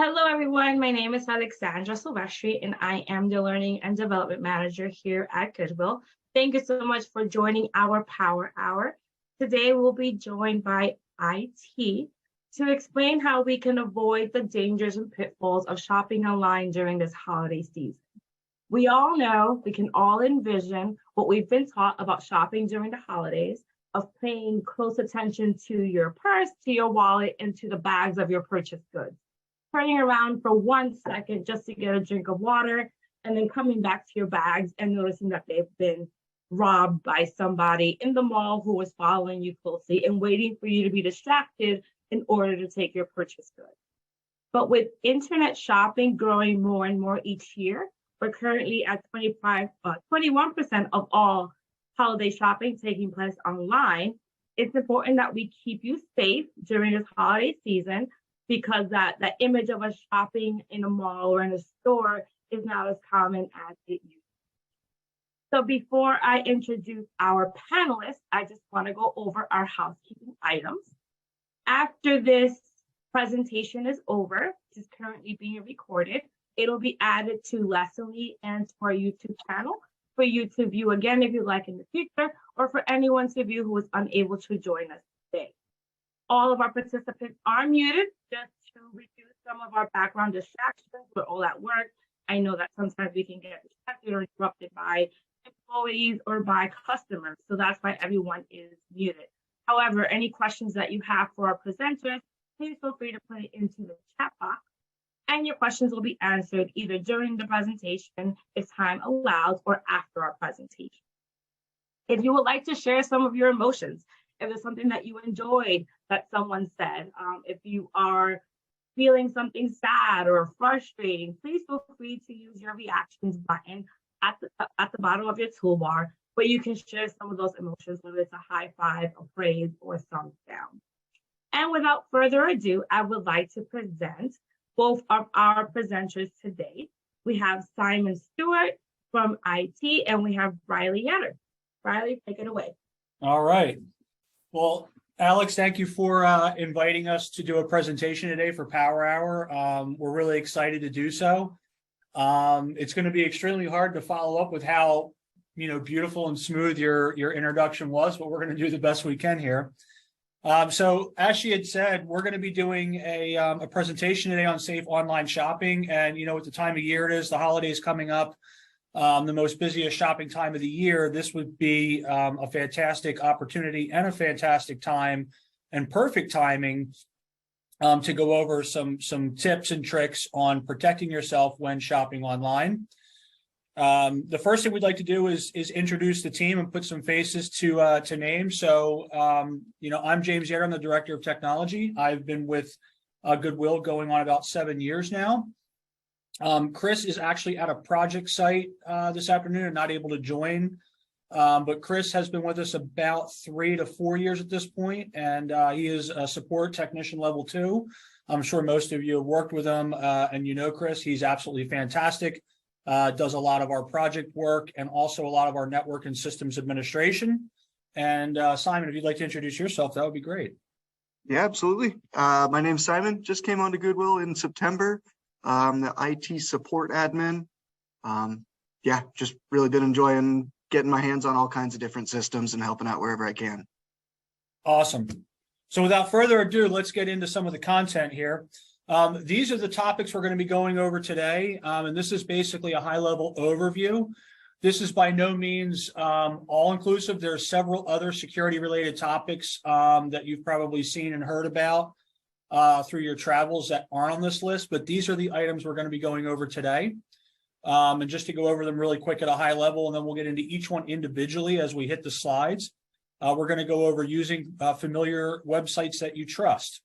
Hello, everyone. My name is Alexandra Silvestre, and I am the Learning and Development Manager here at Goodwill. Thank you so much for joining our Power Hour. Today, we'll be joined by IT to explain how we can avoid the dangers and pitfalls of shopping online during this holiday season. We all know, we can all envision what we've been taught about shopping during the holidays, of paying close attention to your purse, to your wallet, and to the bags of your purchased goods. Turning around for 1 second just to get a drink of water, and then coming back to your bags and noticing that they've been robbed by somebody in the mall who was following you closely and waiting for you to be distracted in order to take your purchase goods. But with internet shopping growing more and more each year, we're currently at 21% of all holiday shopping taking place online. It's important that we keep you safe during this holiday season, because that image of us shopping in a mall or in a store is not as common as it used to be. So before I introduce our panelists, I just want to go over our housekeeping items. After this presentation is over, which is currently being recorded, it'll be added to Lessonly and to our YouTube channel for you to view again if you like in the future, or for anyone to view who was unable to join us today. All of our participants are muted just to reduce some of our background distractions. We're all at work. I know that sometimes we can get distracted or interrupted by employees or by customers. So that's why everyone is muted. However, any questions that you have for our presenters, please feel free to put it into the chat box. And your questions will be answered either during the presentation, if time allows, or after our presentation. If you would like to share some of your emotions, if there's something that you enjoyed that someone said, if you are feeling something sad or frustrating, please feel free to use your reactions button at the bottom of your toolbar, where you can share some of those emotions, whether it's a high five, a praise, or thumbs down. And without further ado, I would like to present both of our presenters today. We have Simon Stewart from IT, and we have Riley Yetter. Riley, take it away. All right. Well, Alex, thank you for inviting us to do a presentation today for Power Hour. We're really excited to do so. It's going to be extremely hard to follow up with how beautiful and smooth your introduction was, but we're going to do the best we can here. So as she had said, we're going to be doing a presentation today on safe online shopping. And with the time of year it is, the holidays coming up, the most busiest shopping time of the year, this would be a fantastic opportunity and a fantastic time and perfect timing to go over some tips and tricks on protecting yourself when shopping online. The first thing we'd like to do is introduce the team and put some faces to names. So, I'm James Yetter. I'm the Director of Technology. I've been with Goodwill going on about 7 years now. Chris is actually at a project site this afternoon and not able to join. But Chris has been with us about 3 to 4 years at this point, and he is a support technician level 2. I'm sure most of you have worked with him, and Chris. He's absolutely fantastic. Does a lot of our project work and also a lot of our network and systems administration. And Simon, if you'd like to introduce yourself, that would be great. Yeah, absolutely. My name's Simon. Just came on to Goodwill in September. The IT support admin. Just really been enjoying getting my hands on all kinds of different systems and helping out wherever I can. Awesome. So without further ado, let's get into some of the content here. These are the topics we're going to be going over today, and this is basically a high-level overview. This is by no means all-inclusive. There are several other security-related topics that you've probably seen and heard about through your travels that aren't on this list, but these are the items we're going to be going over today. And just to go over them really quick at a high level, and then we'll get into each one individually as we hit the slides. We're going to go over using familiar websites that you trust.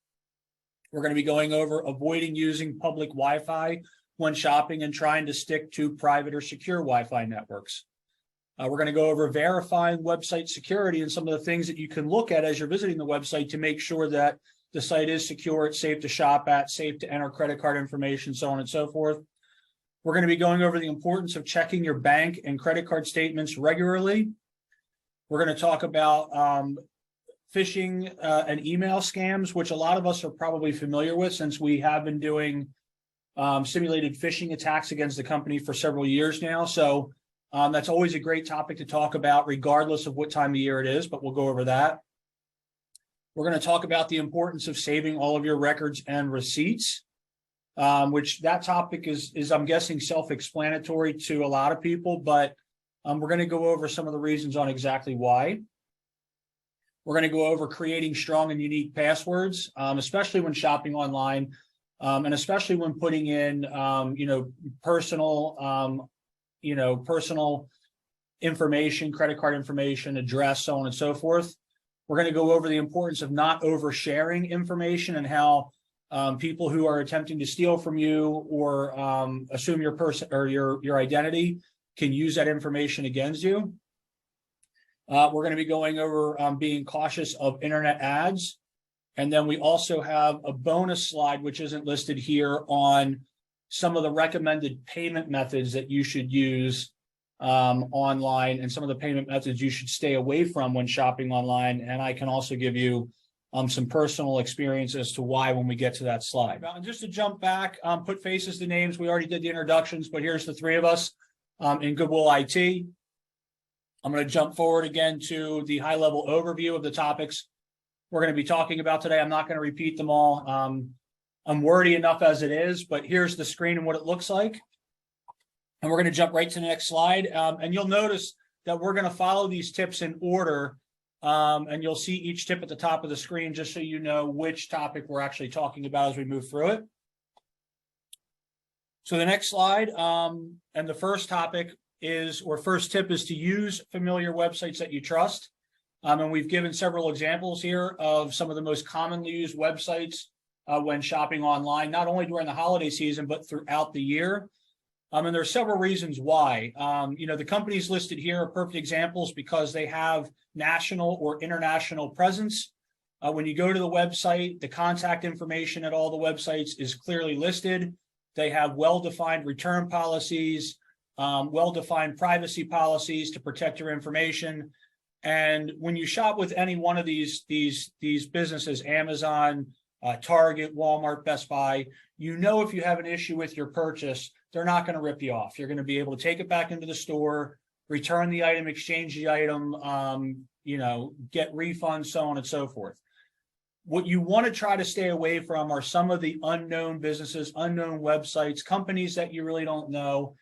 We're going to be going over avoiding using public Wi-Fi when shopping and trying to stick to private or secure Wi-Fi networks. We're going to go over verifying website security and some of the things that you can look at as you're visiting the website to make sure that the site is secure, it's safe to shop at, safe to enter credit card information, so on and so forth. We're going to be going over the importance of checking your bank and credit card statements regularly. We're going to talk about phishing and email scams, which a lot of us are probably familiar with since we have been doing simulated phishing attacks against the company for several years now. So that's always a great topic to talk about, regardless of what time of year it is, but we'll go over that. We're going to talk about the importance of saving all of your records and receipts, which that topic is I'm guessing, self-explanatory to a lot of people, but we're going to go over some of the reasons on exactly why. We're going to go over creating strong and unique passwords, especially when shopping online, and especially when putting in, personal information, credit card information, address, so on and so forth. We're going to go over the importance of not oversharing information and how people who are attempting to steal from you or assume your person or your identity can use that information against you. We're going to be going over being cautious of internet ads. And then we also have a bonus slide, which isn't listed here, on some of the recommended payment methods that you should use online and some of the payment methods you should stay away from when shopping online. And I can also give you some personal experience as to why when we get to that slide. And just to jump back, put faces to names. We already did the introductions, but here's the three of us in Goodwill IT. I'm going to jump forward again to the high-level overview of the topics we're going to be talking about today. I'm not going to repeat them all. I'm wordy enough as it is, but here's the screen and what it looks like. And we're going to jump right to the next slide. And you'll notice that we're going to follow these tips in order. And you'll see each tip at the top of the screen, just so you know which topic we're actually talking about as we move through it. So the next slide, and the first topic first tip is to use familiar websites that you trust. And we've given several examples here of some of the most commonly used websites when shopping online, not only during the holiday season, but throughout the year. And there are several reasons why. The companies listed here are perfect examples because they have national or international presence. When you go to the website, the contact information at all the websites is clearly listed. They have well-defined return policies, well-defined privacy policies to protect your information. And when you shop with any one of these businesses, Amazon, Target, Walmart, Best Buy, if you have an issue with your purchase, they're not going to rip you off. You're going to be able to take it back into the store, return the item, exchange the item, get refunds, so on and so forth. What you want to try to stay away from are some of the unknown businesses, unknown websites, companies that you really don't know,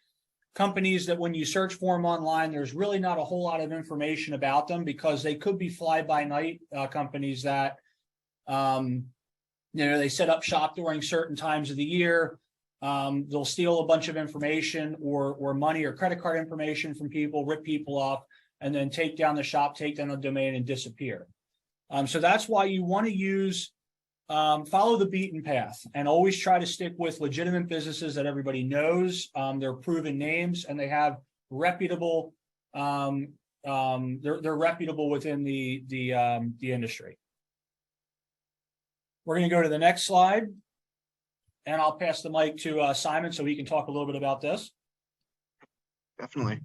companies that when you search for them online, there's really not a whole lot of information about them because they could be fly-by-night companies that, they set up shop during certain times of the year. They'll steal a bunch of information or money or credit card information from people, rip people off, and then take down the shop, take down the domain, and disappear. So that's why you want to use, follow the beaten path and always try to stick with legitimate businesses that everybody knows. They're proven names and they have reputable, they're reputable within the industry. We're going to go to the next slide. And I'll pass the mic to Simon so he can talk a little bit about this. Definitely.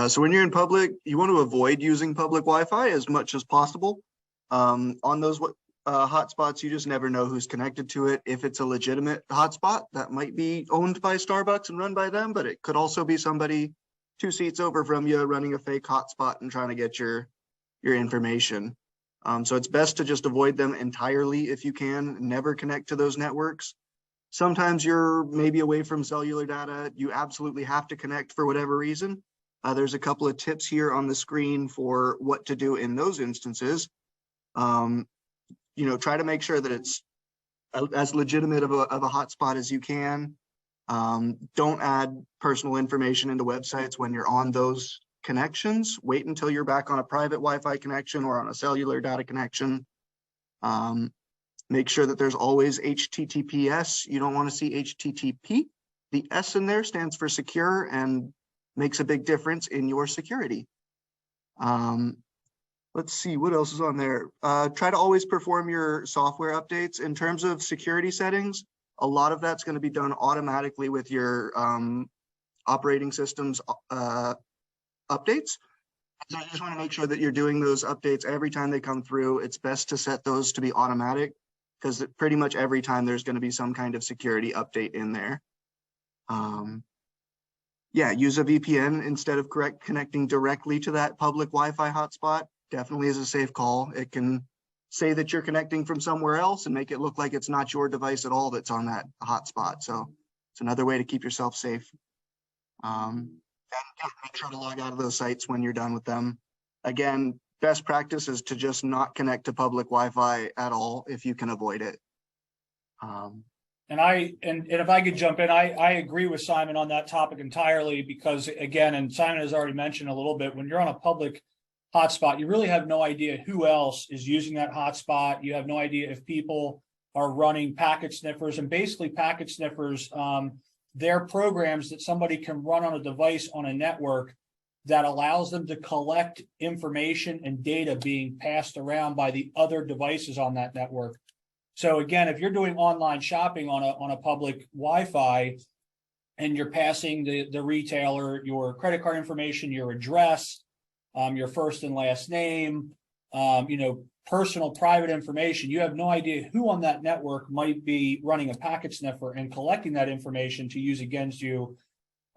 So when you're in public, you want to avoid using public Wi-Fi as much as possible. On those hotspots, you just never know who's connected to it. If it's a legitimate hotspot, that might be owned by Starbucks and run by them, but it could also be somebody 2 seats over from you running a fake hotspot and trying to get your information. So it's best to just avoid them entirely if you can. Never connect to those networks. Sometimes you're maybe away from cellular data. You absolutely have to connect for whatever reason. There's a couple of tips here on the screen for what to do in those instances. Try to make sure that it's as legitimate of a hotspot as you can. Don't add personal information into websites when you're on those connections. Wait until you're back on a private Wi-Fi connection or on a cellular data connection. Make sure that there's always HTTPS. You don't want to see HTTP. The S in there stands for secure and makes a big difference in your security. Let's see what else is on there. Try to always perform your software updates. In terms of security settings, a lot of that's going to be done automatically with your operating systems updates. So you just want to make sure that you're doing those updates every time they come through. It's best to set those to be automatic. because pretty much every time there's going to be some kind of security update in there. Yeah, use a VPN instead of connecting directly to that public Wi-Fi hotspot. Definitely is a safe call. It can say that you're connecting from somewhere else and make it look like it's not your device at all that's on that hotspot. So it's another way to keep yourself safe. And make sure to log out of those sites when you're done with them. Again, best practice is to just not connect to public Wi-Fi at all if you can avoid it. And if I could jump in, I agree with Simon on that topic entirely, because again, and Simon has already mentioned a little bit, when you're on a public hotspot, you really have no idea who else is using that hotspot. You have no idea if people are running packet sniffers, and basically packet sniffers, they're programs that somebody can run on a device on a network that allows them to collect information and data being passed around by the other devices on that network. So again, if you're doing online shopping on a public Wi-Fi and you're passing the retailer your credit card information, your address, your first and last name, personal private information, you have no idea who on that network might be running a packet sniffer and collecting that information to use against you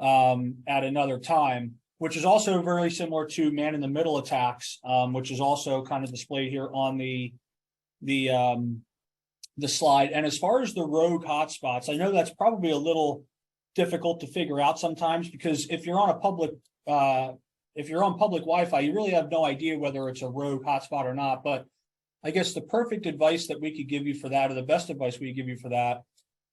at another time, which is also very similar to man-in-the-middle attacks, which is also kind of displayed here on the slide. And as far as the rogue hotspots, I know that's probably a little difficult to figure out sometimes, because if you're on a public public Wi-Fi, you really have no idea whether it's a rogue hotspot or not. But I guess the perfect advice that we could give you for that, or the best advice we could give you for that,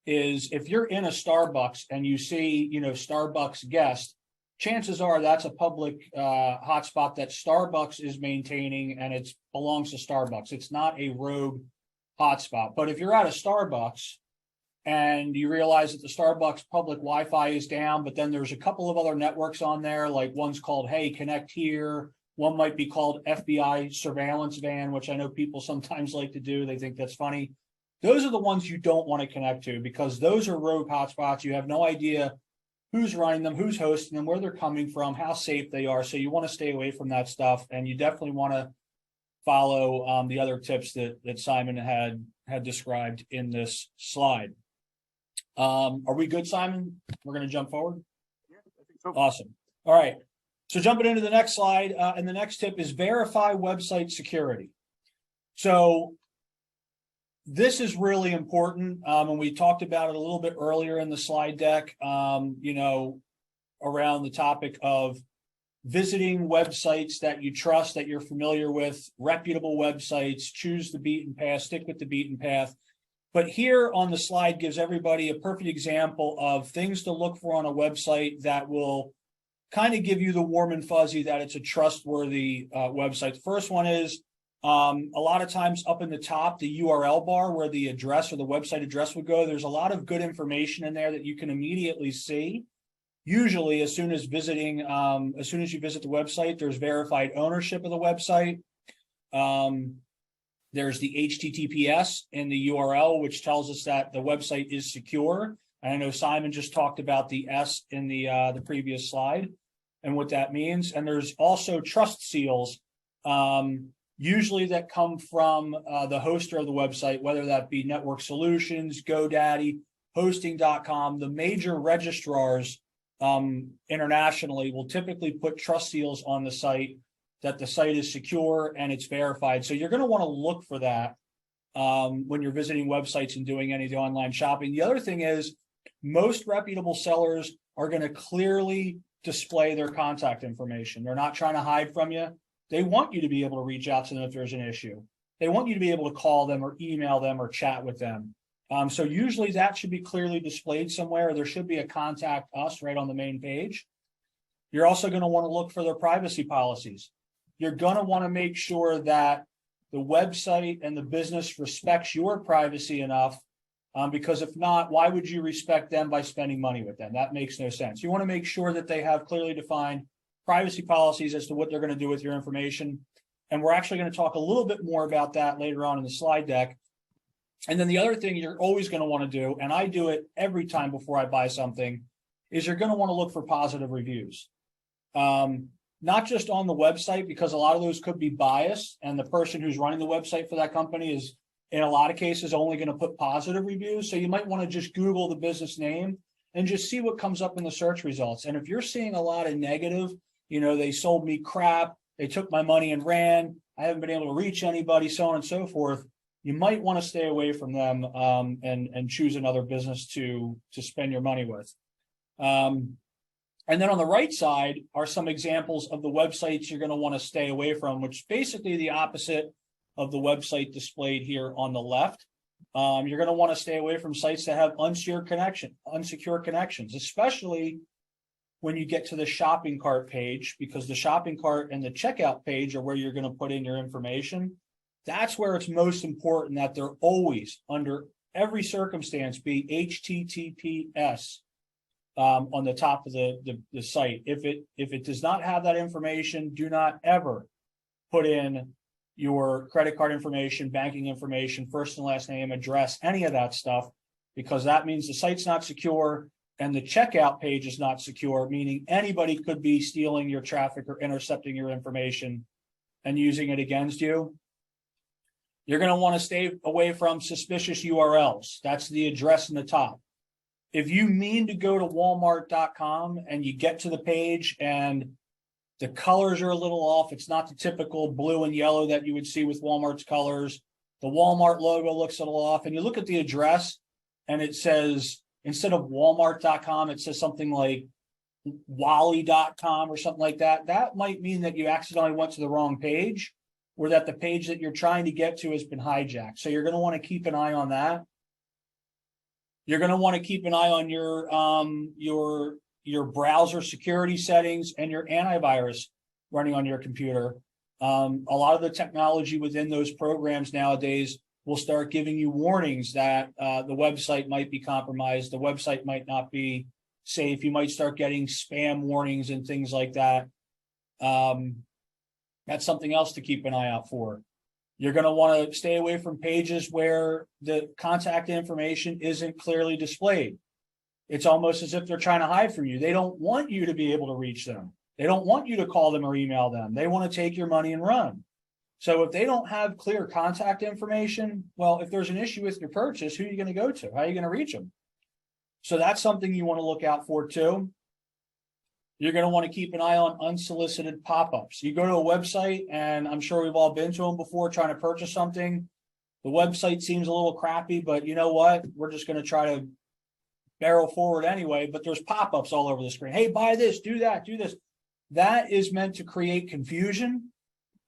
is if you're in a Starbucks and you see, Starbucks guest, chances are that's a public hotspot that Starbucks is maintaining, and it belongs to Starbucks. It's not a rogue hotspot. But if you're at a Starbucks and you realize that the Starbucks public Wi-Fi is down, but then there's a couple of other networks on there, like one's called Hey, Connect Here. One might be called FBI Surveillance Van, which I know people sometimes like to do. They think that's funny. Those are the ones you don't want to connect to, because those are rogue hotspots. You have no idea who's running them, who's hosting them, where they're coming from, how safe they are. So you want to stay away from that stuff. And you definitely want to follow the other tips that Simon had described in this slide. Are we good, Simon? We're going to jump forward? Yeah, I think so. Awesome. All right. So jumping into the next slide, and the next tip is verify website security. So this is really important, and we talked about it a little bit earlier in the slide deck, around the topic of visiting websites that you trust, that you're familiar with, reputable websites. Choose the beaten path, stick with the beaten path. But here on the slide gives everybody a perfect example of things to look for on a website that will kind of give you the warm and fuzzy that it's a trustworthy website. The first one is a lot of times up in the top, the URL bar where the address or the website address would go. There's a lot of good information in there that you can immediately see. Usually, as soon as you visit the website, there's verified ownership of the website. There's the HTTPS in the URL, which tells us that the website is secure. And I know Simon just talked about the S in the previous slide and what that means. And there's also trust seals, usually that come from the hoster of the website, whether that be Network Solutions, GoDaddy, Hosting.com. The major registrars internationally will typically put trust seals on the site that the site is secure and it's verified. So you're going to want to look for that when you're visiting websites and doing any of the online shopping. The other thing is most reputable sellers are going to clearly display their contact information. They're not trying to hide from you. They want you to be able to reach out to them if there's an issue. They want you to be able to call them or email them or chat with them. So usually that should be clearly displayed somewhere. There should be a contact us right on the main page. You're also going to want to look for their privacy policies. You're going to want to make sure that the website and the business respects your privacy enough, because if not, why would you respect them by spending money with them? That makes no sense. You want to make sure that they have clearly defined privacy policies as to what they're going to do with your information. And we're actually going to talk a little bit more about that later on in the slide deck. And then the other thing you're always going to want to do, and I do it every time before I buy something, is you're going to want to look for positive reviews. Not just on the website, because a lot of those could be biased, and the person who's running the website for that company in a lot of cases only going to put positive reviews. So you might want to just Google the business name and just see what comes up in the search results. And if you're seeing a lot of negative, they sold me crap, they took my money and ran, I haven't been able to reach anybody, so on and so forth, you might want to stay away from them and choose another business to spend your money with. And then on the right side are some examples of the websites you're going to want to stay away from, which is basically the opposite of the website displayed here on the left. You're going to want to stay away from sites that have unsecure connections, especially when you get to the shopping cart page, because the shopping cart and the checkout page are where you're going to put in your information. That's where it's most important that they're always, under every circumstance, be HTTPS on the top of the site. If it does not have that information, do not ever put in your credit card information, banking information, first and last name, address, any of that stuff, because that means the site's not secure and the checkout page is not secure, meaning anybody could be stealing your traffic or intercepting your information and using it against you. You're going to want to stay away from suspicious URLs. That's the address in the top. If you mean to go to Walmart.com and you get to the page and the colors are a little off, it's not the typical blue and yellow that you would see with Walmart's colors. The Walmart logo looks a little off, and you look at the address and it says, instead of Walmart.com, it says something like Wally.com or something like that. That might mean that you accidentally went to the wrong page, or that the page that you're trying to get to has been hijacked. So you're going to want to keep an eye on that. You're going to want to keep an eye on your browser security settings and your antivirus running on your computer. A lot of the technology within those programs nowadays will start giving you warnings that the website might be compromised, the website might not be safe. You might start getting spam warnings and things like that. That's something else to keep an eye out for. You're going to want to stay away from pages where the contact information isn't clearly displayed. It's almost as if they're trying to hide from you. They don't want you to be able to reach them. They don't want you to call them or email them. They want to take your money and run. So if they don't have clear contact information, well, if there's an issue with your purchase, who are you going to go to? How are you going to reach them? So that's something you want to look out for too. You're going to want to keep an eye on unsolicited pop-ups. You go to a website, and I'm sure we've all been to them before trying to purchase something. The website seems a little crappy, but you know what? We're just going to try to barrel forward anyway, but there's pop-ups all over the screen. Hey, buy this, do that, do this. That is meant to create confusion.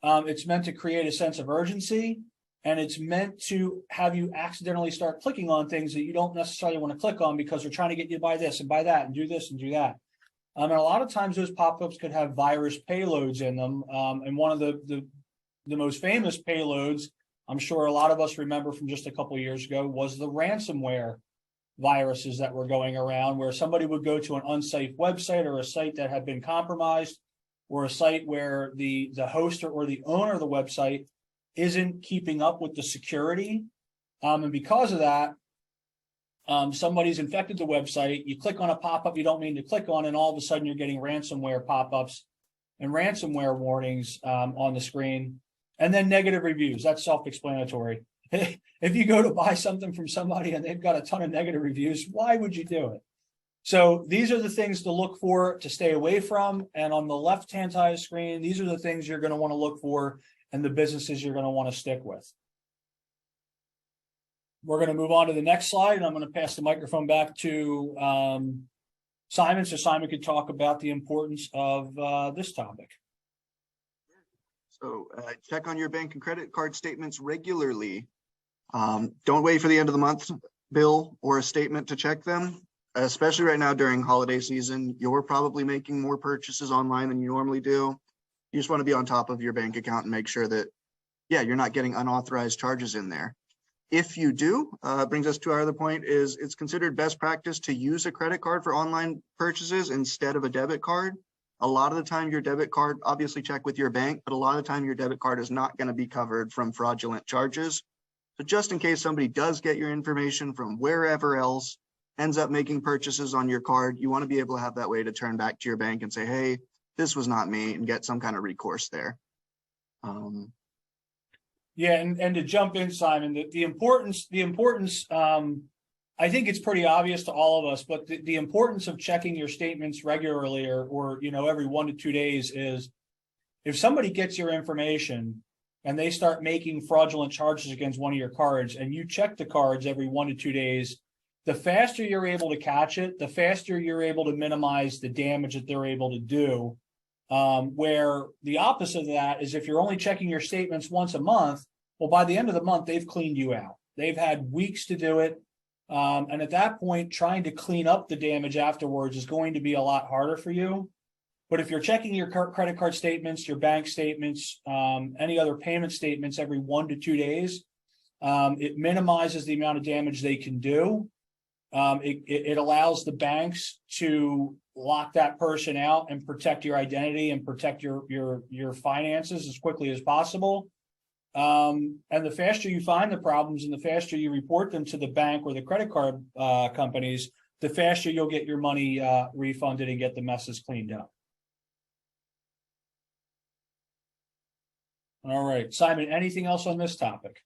It's meant to create a sense of urgency, and it's meant to have you accidentally start clicking on things that you don't necessarily want to click on because they're trying to get you to buy this and buy that and do this and do that. And a lot of times those pop-ups could have virus payloads in them. And one of the most famous payloads, I'm sure a lot of us remember from just a couple of years ago, was the ransomware viruses that were going around, where somebody would go to an unsafe website or a site that had been compromised, or a site where the host or the owner of the website isn't keeping up with the security. And because of that, somebody's infected the website, you click on a pop-up you don't mean to click on, and all of a sudden you're getting ransomware pop-ups and ransomware warnings on the screen. And then negative reviews, that's self-explanatory. If you go to buy something from somebody and they've got a ton of negative reviews, why would you do it? So these are the things to look for, to stay away from. And on the left-hand side of the screen, these are the things you're going to want to look for and the businesses you're going to want to stick with. We're going to move on to the next slide, and I'm going to pass the microphone back to Simon, so Simon could talk about the importance of this topic. So check on your bank and credit card statements regularly. Don't wait for the end of the month bill or a statement to check them, especially right now during holiday season. You're probably making more purchases online than you normally do. You just want to be on top of your bank account and make sure that, yeah, you're not getting unauthorized charges in there. If you do, brings us to our other point, is it's considered best practice to use a credit card for online purchases instead of a debit card. A lot of the time your debit card, obviously check with your bank, but a lot of the time your debit card is not going to be covered from fraudulent charges. So just in case somebody does get your information from wherever else, ends up making purchases on your card, you want to be able to have that way to turn back to your bank and say, hey, this was not me, and get some kind of recourse there. Yeah, and to jump in, Simon, the importance, I think it's pretty obvious to all of us, but the importance of checking your statements regularly or every 1 to 2 days is if somebody gets your information and they start making fraudulent charges against one of your cards and you check the cards every 1 to 2 days, the faster you're able to catch it, the faster you're able to minimize the damage that they're able to do. Where the opposite of that is if you're only checking your statements once a month, well, by the end of the month, they've cleaned you out. They've had weeks to do it. And at that point, trying to clean up the damage afterwards is going to be a lot harder for you. But if you're checking your credit card statements, your bank statements, any other payment statements every 1 to 2 days, it minimizes the amount of damage they can do. It allows the banks to lock that person out and protect your identity and protect your finances as quickly as possible. And the faster you find the problems and the faster you report them to the bank or the credit card companies, the faster you'll get your money refunded and get the messes cleaned up. All right, Simon, anything else on this topic?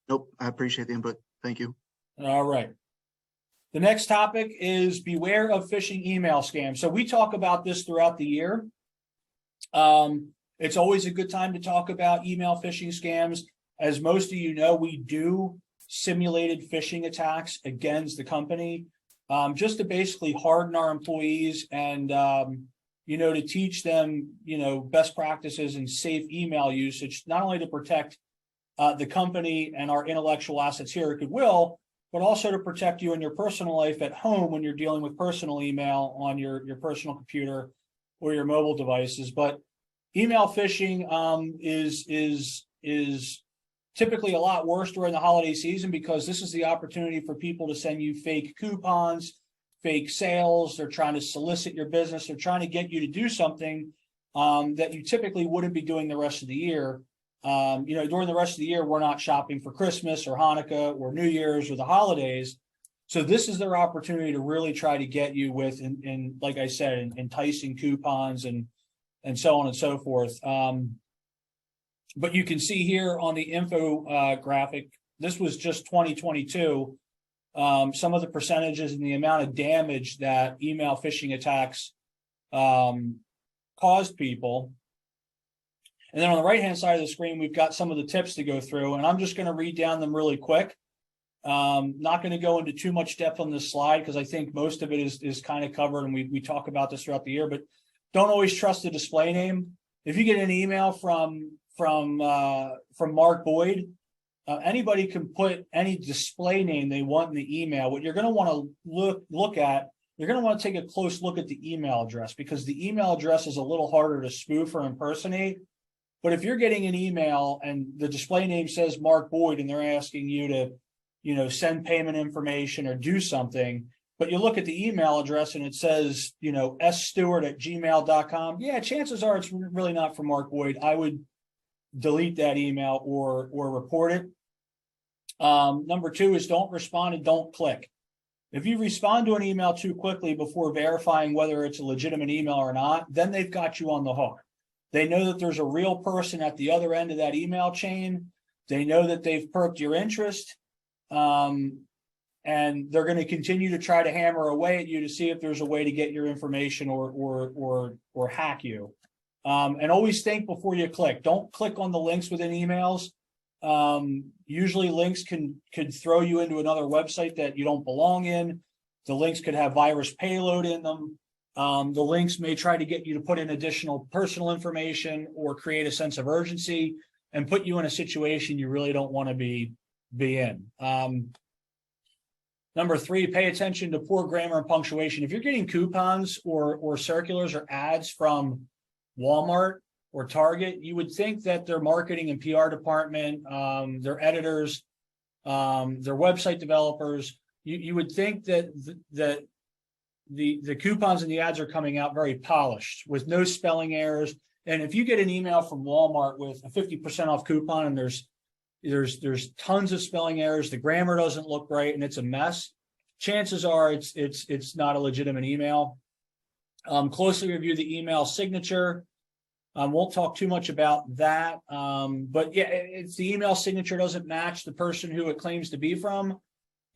Nope, I appreciate the input. Thank you. All right. The next topic is beware of phishing email scams. So we talk about this throughout the year. It's always a good time to talk about email phishing scams. As most of you know, we do simulated phishing attacks against the company, just to basically harden our employees and, to teach them, best practices and safe email usage, not only to protect the company and our intellectual assets here at Goodwill, but also to protect you in your personal life at home when you're dealing with personal email on your personal computer or your mobile devices. But email phishing is typically a lot worse during the holiday season because this is the opportunity for people to send you fake coupons, fake sales. They're trying to solicit your business. They're trying to get you to do something that you typically wouldn't be doing the rest of the year. During the rest of the year, we're not shopping for Christmas or Hanukkah or New Year's or the holidays. So this is their opportunity to really try to get you with, in like I said, enticing coupons and so on and so forth. But you can see here on the info graphic, this was just 2022. Some of the percentages and the amount of damage that email phishing attacks caused people. And then on the right-hand side of the screen, we've got some of the tips to go through, and I'm just going to read down them really quick. Not going to go into too much depth on this slide because I think most of it is kind of covered, and we talk about this throughout the year, but don't always trust the display name. If you get an email from Mark Boyd, anybody can put any display name they want in the email. What you're going to want to look at, you're going to want to take a close look at the email address because the email address is a little harder to spoof or impersonate. But if you're getting an email and the display name says Mark Boyd and they're asking you to, send payment information or do something, but you look at the email address and it says, sstewart@gmail.com. Yeah, chances are it's really not from Mark Boyd. I would delete that email or report it. Number 2 is don't respond and don't click. If you respond to an email too quickly before verifying whether it's a legitimate email or not, then they've got you on the hook. They know that there's a real person at the other end of that email chain. They know that they've perked your interest. And they're going to continue to try to hammer away at you to see if there's a way to get your information or hack you. And always think before you click. Don't click on the links within emails. Usually links could throw you into another website that you don't belong in. The links could have virus payload in them. The links may try to get you to put in additional personal information or create a sense of urgency and put you in a situation you really don't want to be in. Number 3, pay attention to poor grammar and punctuation. If you're getting coupons or circulars or ads from Walmart or Target, you would think that their marketing and PR department, their editors, their website developers, you would think that the coupons and the ads are coming out very polished with no spelling errors. And if you get an email from Walmart with a 50% off coupon and there's tons of spelling errors, the grammar doesn't look right, and it's a mess, chances are it's not a legitimate email. Closely review the email signature. Won't talk too much about that. But yeah, it's the email signature doesn't match the person who it claims to be from.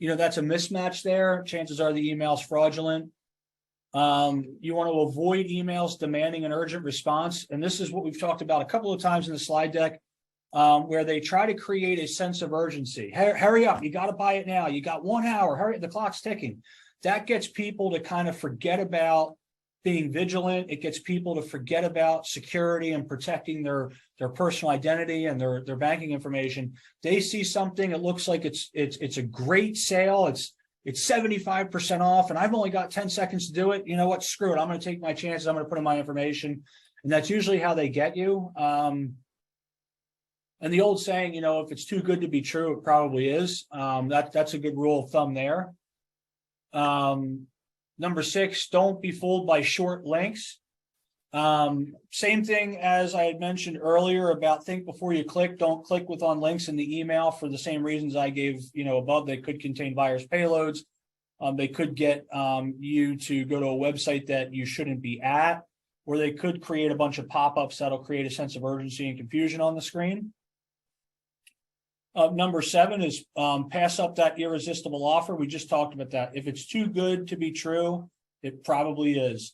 That's a mismatch there. Chances are the email's fraudulent. You want to avoid emails demanding an urgent response. And this is what we've talked about a couple of times in the slide deck, where they try to create a sense of urgency. Hurry up. You got to buy it now. You got 1 hour. Hurry. The clock's ticking. That gets people to kind of forget about being vigilant. It gets people to forget about security and protecting their personal identity and their banking information. They see something, it looks like it's a great sale. It's 75% off, and I've only got 10 seconds to do it. You know what? Screw it. I'm going to take my chances. I'm going to put in my information. And that's usually how they get you. And the old saying, if it's too good to be true, it probably is. That's a good rule of thumb there. Number 6, don't be fooled by short links. Same thing as I had mentioned earlier about think before you click. Don't click on links in the email for the same reasons I gave above. They could contain virus payloads. They could get you to go to a website that you shouldn't be at, or they could create a bunch of pop-ups that'll create a sense of urgency and confusion on the screen. Number 7 is pass up that irresistible offer. We just talked about that. If it's too good to be true, it probably is.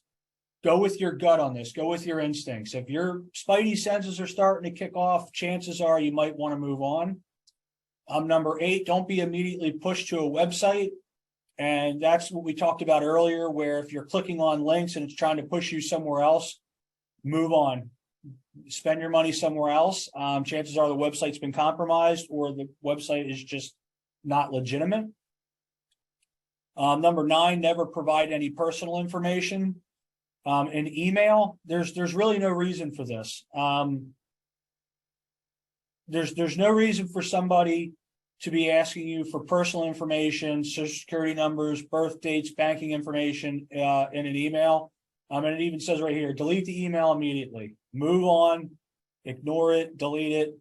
Go with your gut on this. Go with your instincts. If your spidey senses are starting to kick off, chances are you might want to move on. Number 8, don't be immediately pushed to a website. And that's what we talked about earlier, where if you're clicking on links and it's trying to push you somewhere else, move on. Spend your money somewhere else. Chances are the website's been compromised or the website is just not legitimate. Number 9, never provide any personal information. In email, there's really no reason for this. There's no reason for somebody to be asking you for personal information, social security numbers, birth dates, banking information in an email. And it even says right here, delete the email immediately. Move on, ignore it, delete it.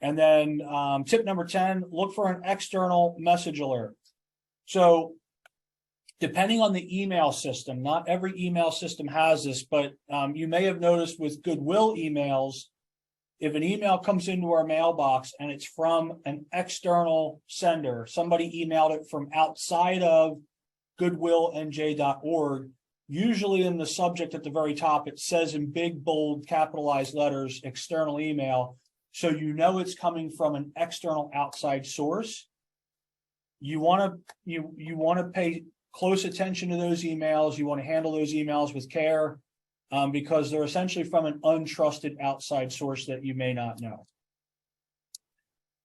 And then tip number 10, look for an external message alert. So depending on the email system, not every email system has this, but you may have noticed with Goodwill emails, if an email comes into our mailbox and it's from an external sender, somebody emailed it from outside of goodwillnj.org, usually in the subject at the very top, it says in big, bold, capitalized letters, external email. So you know it's coming from an external outside source. You want to pay close attention to those emails. You want to handle those emails with care because they're essentially from an untrusted outside source that you may not know.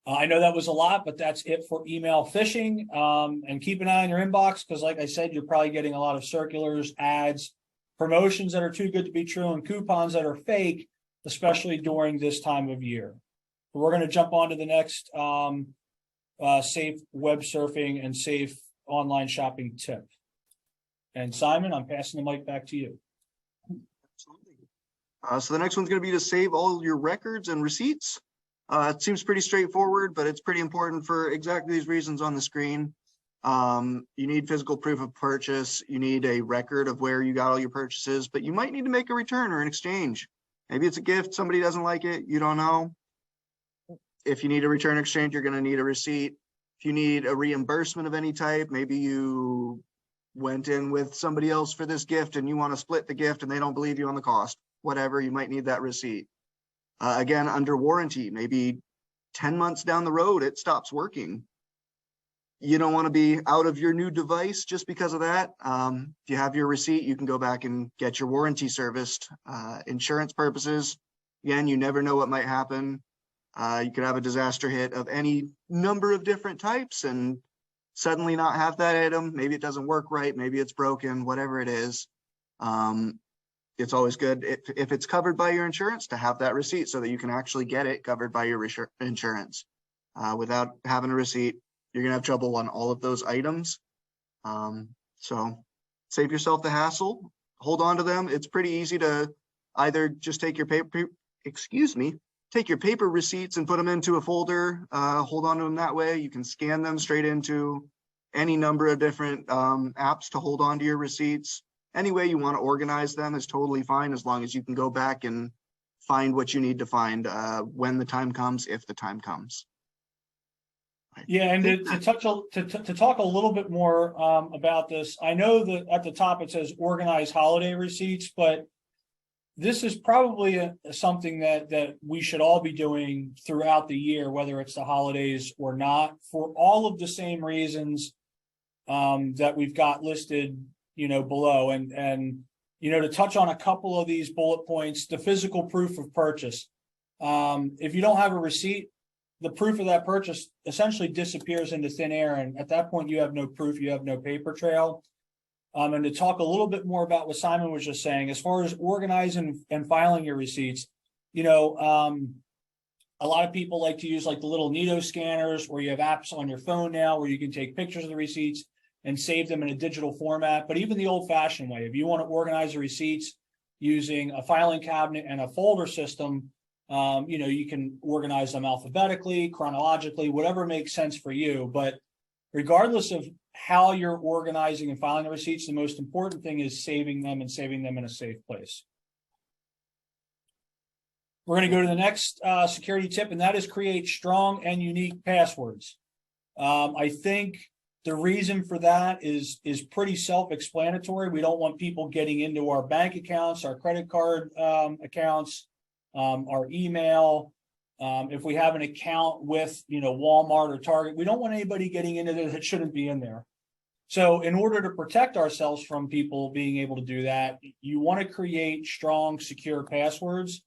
I know that was a lot, but that's it for email phishing. And keep an eye on your inbox because, like I said, you're probably getting a lot of circulars, ads, promotions that are too good to be true, and coupons that are fake, especially during this time of year. We're going to jump on to the next safe web surfing and safe online shopping tip. And Simon, I'm passing the mic back to you. Absolutely. So the next one's going to be to save all your records and receipts. It seems pretty straightforward, but it's pretty important for exactly these reasons on the screen. You need physical proof of purchase. You need a record of where you got all your purchases, but you might need to make a return or an exchange. Maybe it's a gift, somebody doesn't like it, you don't know. If you need a return exchange, you're going to need a receipt. If you need a reimbursement of any type, maybe you went in with somebody else for this gift and you want to split the gift and they don't believe you on the cost, whatever, you might need that receipt. Again, under warranty, maybe 10 months down the road, it stops working. You don't want to be out of your new device just because of that. If you have your receipt, you can go back and get your warranty serviced. Insurance purposes, again, you never know what might happen. You could have a disaster hit of any number of different types and suddenly not have that item. Maybe it doesn't work right. Maybe it's broken, whatever it is. It's always good if it's covered by your insurance to have that receipt so that you can actually get it covered by your insurance. Without having a receipt, you're gonna have trouble on all of those items. So save yourself the hassle, hold on to them. It's pretty easy to either just take your take your paper receipts and put them into a folder, hold on to them that way. You can scan them straight into any number of different apps to hold on to your receipts. Any way you want to organize them is totally fine as long as you can go back and find what you need to find when the time comes, if the time comes. Yeah, and to talk a little bit more about this, I know that at the top it says organize holiday receipts, but this is probably something that we should all be doing throughout the year, whether it's the holidays or not, for all of the same reasons that we've got listed, below. And to touch on a couple of these bullet points, the physical proof of purchase. If you don't have a receipt, the proof of that purchase essentially disappears into thin air. And at that point, you have no proof, you have no paper trail. And to talk a little bit more about what Simon was just saying, as far as organizing and filing your receipts, a lot of people like to use like the little Nito scanners, or you have apps on your phone now where you can take pictures of the receipts and save them in a digital format. But even the old-fashioned way, if you want to organize the receipts using a filing cabinet and a folder system, you can organize them alphabetically, chronologically, whatever makes sense for you. But regardless of how you're organizing and filing the receipts, the most important thing is saving them and saving them in a safe place. We're going to go to the next security tip, and that is create strong and unique passwords. I think the reason for that is pretty self-explanatory. We don't want people getting into our bank accounts, our credit card accounts, our email. If we have an account with, Walmart or Target, we don't want anybody getting into there that shouldn't be in there. So in order to protect ourselves from people being able to do that, you want to create strong, secure passwords.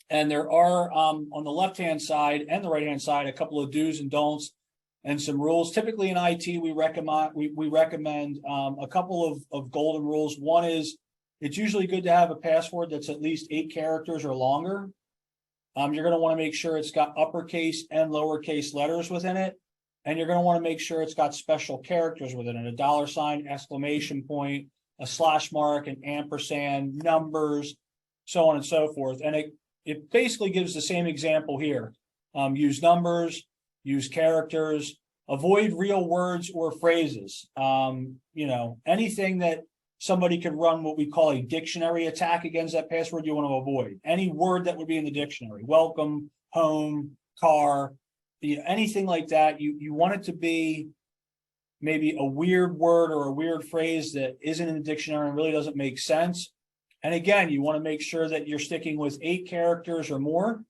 And there are, on the left-hand side and the right-hand side, a couple of do's and don'ts and some rules. Typically in IT, we recommend a couple of golden rules. One is, it's usually good to have a password that's at least 8 characters or longer. You're going to want to make sure it's got uppercase and lowercase letters within it. And you're going to want to make sure it's got special characters within it, a $, exclamation point, a slash mark, an ampersand, numbers, so on and so forth. And it basically gives the same example here. Use numbers, use characters, avoid real words or phrases. Anything that somebody could run what we call a dictionary attack against that password, you want to avoid. Any word that would be in the dictionary, welcome, home, car, anything like that, you want it to be maybe a weird word or a weird phrase that isn't in the dictionary and really doesn't make sense. And again, you want to make sure that you're sticking with 8 characters or more.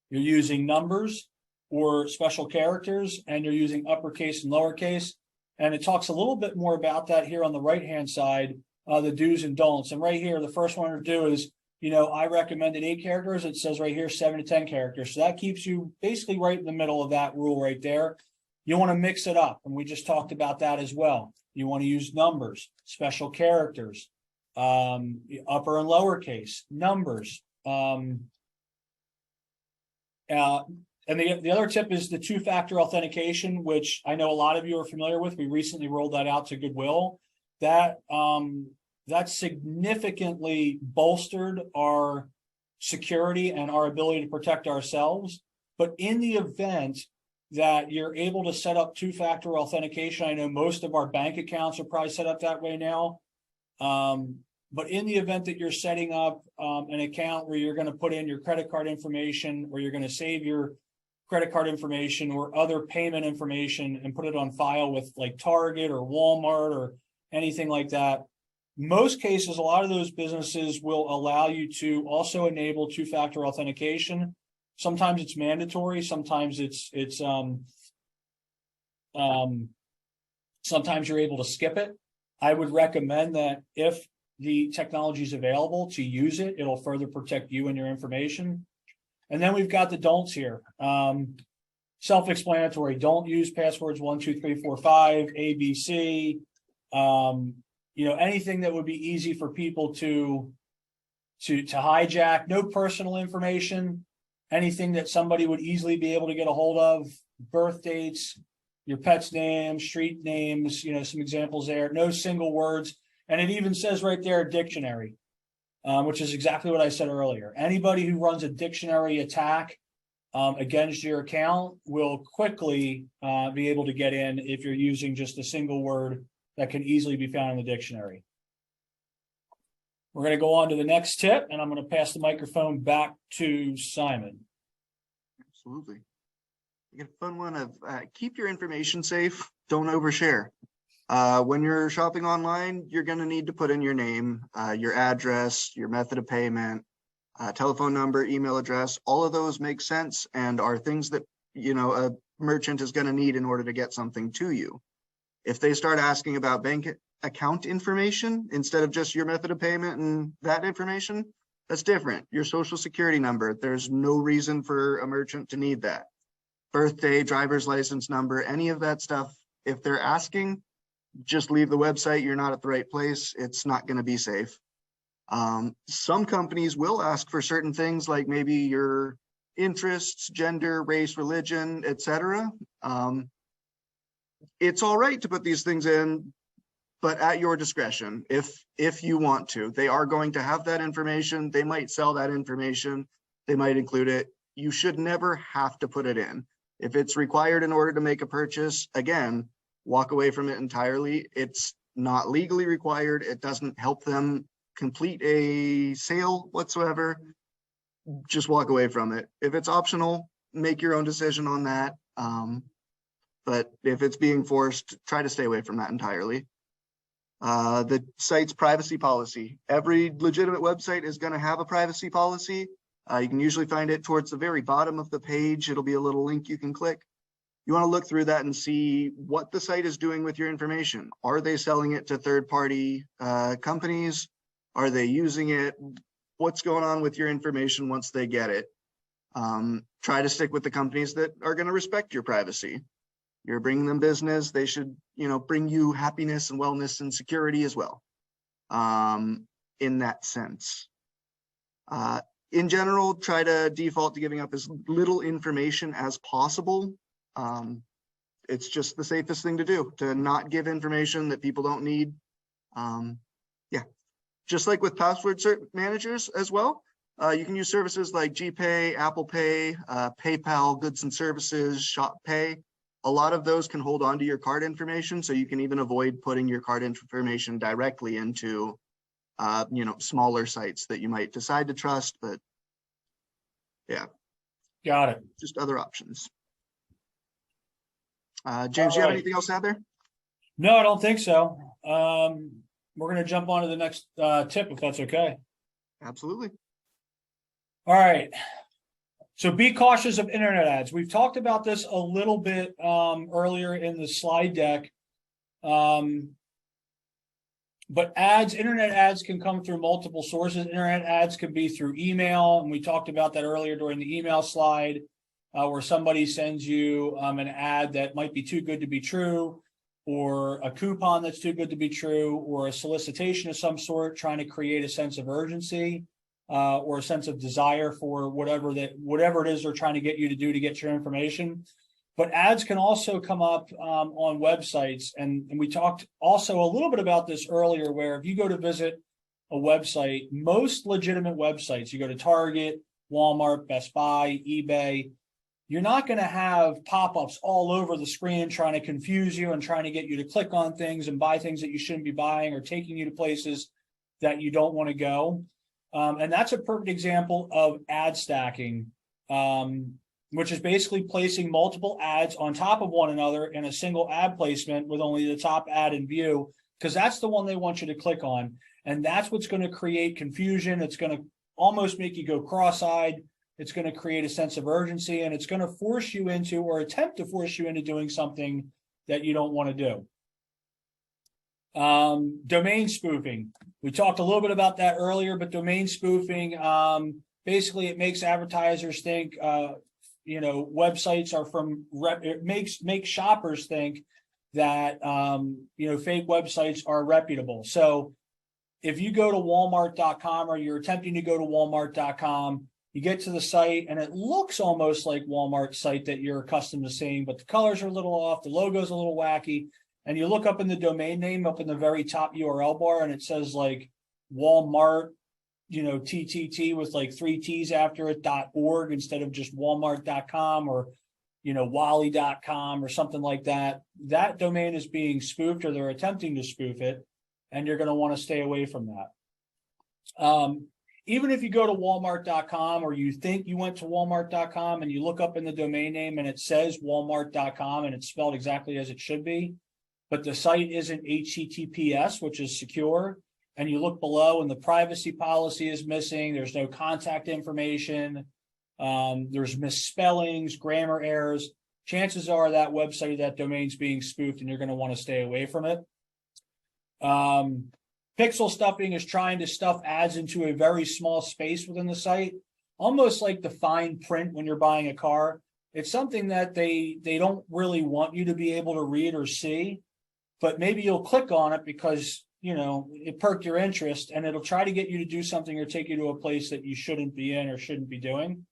You're using numbers or special characters, and you're using uppercase and lowercase. And it talks a little bit more about that here on the right-hand side, the do's and don'ts. And right here, the first one to do is, I recommended 8 characters. It says right here, 7 to 10 characters. So that keeps you basically right in the middle of that rule right there. You want to mix it up. And we just talked about that as well. You want to use numbers, special characters, upper and lowercase, numbers. And the other tip is the 2-factor authentication, which I know a lot of you are familiar with. We recently rolled that out to Goodwill. That significantly bolstered our security and our ability to protect ourselves. But in the event that you're able to set up 2-factor authentication, I know most of our bank accounts are probably set up that way now. But in the event that you're setting up an account where you're going to put in your credit card information, or you're going to save your credit card information or other payment information and put it on file with like Target or Walmart or anything like that, most cases, a lot of those businesses will allow you to also enable 2-factor authentication. Sometimes it's mandatory. Sometimes sometimes you're able to skip it. I would recommend that if the technology is available, to use it. It'll further protect you and your information. And then we've got the don'ts here. Self-explanatory. Don't use passwords 1, 2, 3, 4, 5, ABC. Anything that would be easy for people to hijack. No personal information. Anything that somebody would easily be able to get a hold of. Birth dates, your pet's name, street names. Some examples there. No single words. And it even says right there, dictionary. Which is exactly what I said earlier. Anybody who runs a dictionary attack against your account will quickly be able to get in if you're using just a single word that can easily be found in the dictionary. We're going to go on to the next tip, and I'm going to pass the microphone back to Simon. Absolutely. You get a fun one of keep your information safe. Don't overshare. When you're shopping online, you're going to need to put in your name, your address, your method of payment, telephone number, email address. All of those make sense and are things that, a merchant is going to need in order to get something to you. If they start asking about bank account information instead of just your method of payment and that information, that's different. Your social security number, there's no reason for a merchant to need that. Birthday, driver's license number, any of that stuff. If they're asking, just leave the website. You're not at the right place. It's not going to be safe. Some companies will ask for certain things like maybe your interests, gender, race, religion, etc. It's all right to put these things in, but at your discretion, if you want to. They are going to have that information. They might sell that information. They might include it. You should never have to put it in. If it's required in order to make a purchase, again, walk away from it entirely. It's not legally required. It doesn't help them complete a sale whatsoever. Just walk away from it. If it's optional, make your own decision on that. But if it's being forced, try to stay away from that entirely. The site's privacy policy. Every legitimate website is going to have a privacy policy. You can usually find it towards the very bottom of the page. It'll be a little link you can click. You want to look through that and see what the site is doing with your information. Are they selling it to third-party companies? Are they using it? What's going on with your information once they get it? Try to stick with the companies that are going to respect your privacy. You're bringing them business. They should, bring you happiness and wellness and security as well. In that sense. In general, try to default to giving up as little information as possible. It's just the safest thing to do, to not give information that people don't need. Yeah, just like with password managers as well. You can use services like GPay, Apple Pay, PayPal, Goods and Services, Shop Pay. A lot of those can hold on to your card information, so you can even avoid putting your card information directly into smaller sites that you might decide to trust, but yeah. Got it. Just other options. James, do you have anything else out there? No, I don't think so. We're going to jump on to the next tip, if that's okay. Absolutely. All right. So be cautious of internet ads. We've talked about this a little bit earlier in the slide deck. But internet ads can come through multiple sources. Internet ads can be through email, and we talked about that earlier during the email slide, where somebody sends you an ad that might be too good to be true, or a coupon that's too good to be true, or a solicitation of some sort trying to create a sense of urgency or a sense of desire for whatever it is they're trying to get you to do to get your information. But ads can also come up on websites. And we talked also a little bit about this earlier, where if you go to visit a website, most legitimate websites, you go to Target, Walmart, Best Buy, eBay, you're not going to have pop-ups all over the screen trying to confuse you and trying to get you to click on things and buy things that you shouldn't be buying, or taking you to places that you don't want to go. And that's a perfect example of ad stacking. Which is basically placing multiple ads on top of one another in a single ad placement with only the top ad in view, because that's the one they want you to click on. And that's what's going to create confusion. It's going to almost make you go cross-eyed. It's going to create a sense of urgency, and it's going to force you into, or attempt to force you into, doing something that you don't want to do. Domain spoofing. We talked a little bit about that earlier, but domain spoofing, basically it makes advertisers think, websites are from it makes shoppers think that fake websites are reputable. So if you go to walmart.com, or you're attempting to go to walmart.com, you get to the site and it looks almost like Walmart's site that you're accustomed to seeing, but the colors are a little off, the logo's a little wacky, and you look up in the domain name up in the very top URL bar, and it says like Walmart, TTT with like 3 T's after it, .org instead of just walmart.com, or, wally.com or something like that. That domain is being spoofed, or they're attempting to spoof it, and you're going to want to stay away from that. Even if you go to walmart.com or you think you went to walmart.com and you look up in the domain name and it says walmart.com and it's spelled exactly as it should be, but the site isn't HTTPS, which is secure, and you look below and the privacy policy is missing, there's no contact information, there's misspellings, grammar errors, chances are that website or that domain's being spoofed and you're going to want to stay away from it. Pixel stuffing is trying to stuff ads into a very small space within the site, almost like the fine print when you're buying a car. It's something that they don't really want you to be able to read or see, but maybe you'll click on it because, you know, it perked your interest and it'll try to get you to do something or take you to a place that you shouldn't be in or shouldn't be doing.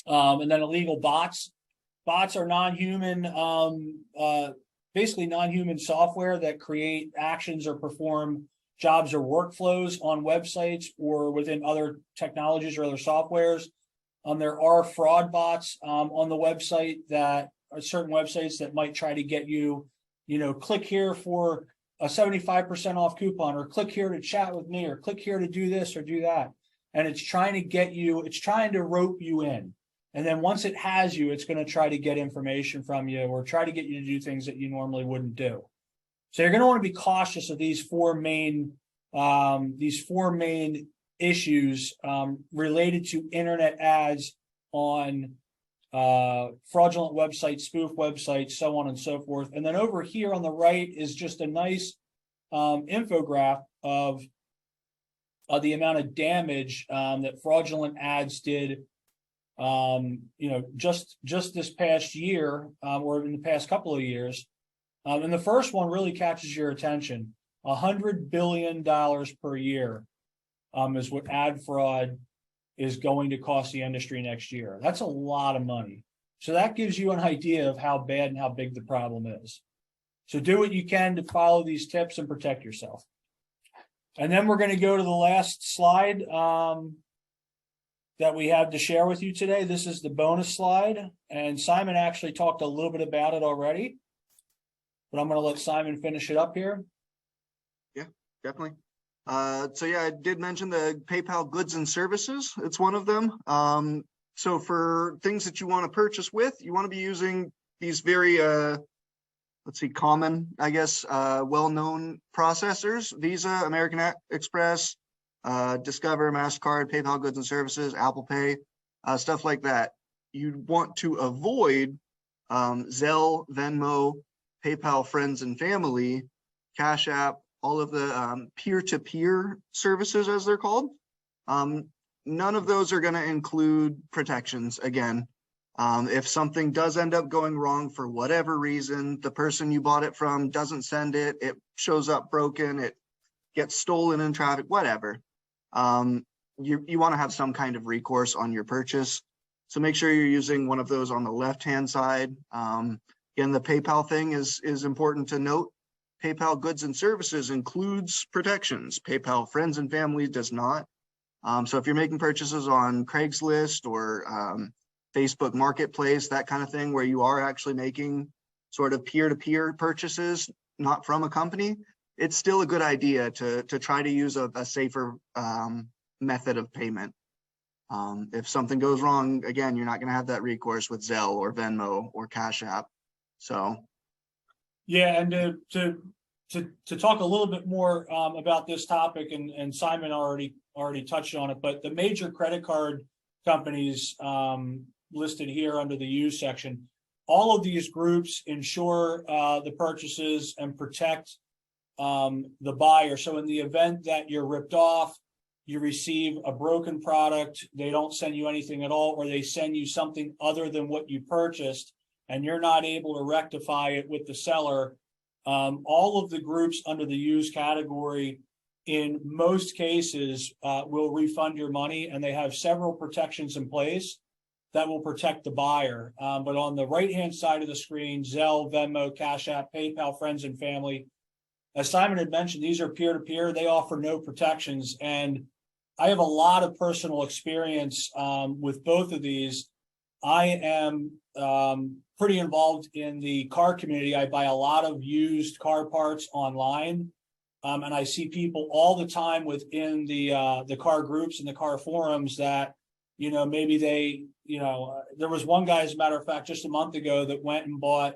And then illegal bots. Bots are non-human, basically non-human software that create actions or perform jobs or workflows on websites or within other technologies or other softwares. There are fraud bots on the website that are certain websites that might try to get you, you know, click here for a 75% off coupon, or click here to chat with me, or click here to do this or do that. And it's trying to get you, it's trying to rope you in. And then once it has you, it's going to try to get information from you or try to get you to do things that you normally wouldn't do. So you're going to want to be cautious of these four main issues related to internet ads on fraudulent websites, spoof websites, so on and so forth. And then over here on the right is just a nice infographic of the amount of damage that fraudulent ads did. You know, just this past year, or in the past couple of years. And the first one really catches your attention. $100 billion per year is what ad fraud is going to cost the industry next year. That's a lot of money. So that gives you an idea of how bad and how big the problem is. So do what you can to follow these tips and protect yourself. And then we're going to go to the last slide that we have to share with you today. This is the bonus slide, and Simon actually talked a little bit about it already, but I'm going to let Simon finish it up here. Yeah, definitely. So yeah, I did mention the PayPal goods and services. It's one of them. So for things that you want to purchase with, you want to be using these very, common, I guess, well-known processors: Visa, American Express, Discover, MasterCard, PayPal goods and services, Apple Pay, stuff like that. You'd want to avoid Zelle, Venmo, PayPal friends and family, Cash App, all of the peer-to-peer services, as they're called. None of those are going to include protections. Again, if something does end up going wrong for whatever reason, the person you bought it from doesn't send it, it shows up broken, it gets stolen in traffic, whatever. You want to have some kind of recourse on your purchase. So make sure you're using one of those on the left-hand side. Again, the PayPal thing is important to note. PayPal goods and services includes protections. PayPal friends and family does not. So if you're making purchases on Craigslist or Facebook Marketplace, that kind of thing, where you are actually making sort of peer-to-peer purchases, not from a company, it's still a good idea to try to use a safer method of payment. If something goes wrong, again, you're not going to have that recourse with Zelle or Venmo or Cash App. So, yeah, and to talk a little bit more about this topic, and Simon already touched on it, but the major credit card companies listed here under the use section, all of these groups insure the purchases and protect the buyer. So in the event that you're ripped off, you receive a broken product, they don't send you anything at all, or they send you something other than what you purchased, and you're not able to rectify it with the seller, all of the groups under the used category, in most cases, will refund your money, and they have several protections in place that will protect the buyer. But on the right-hand side of the screen, Zelle, Venmo, Cash App, PayPal, friends and family, as Simon had mentioned, these are peer-to-peer. They offer no protections. And I have a lot of personal experience with both of these. I am pretty involved in the car community. I buy a lot of used car parts online. And I see people all the time within the car groups and the car forums that, maybe they, there was one guy, as a matter of fact, just a month ago that went and bought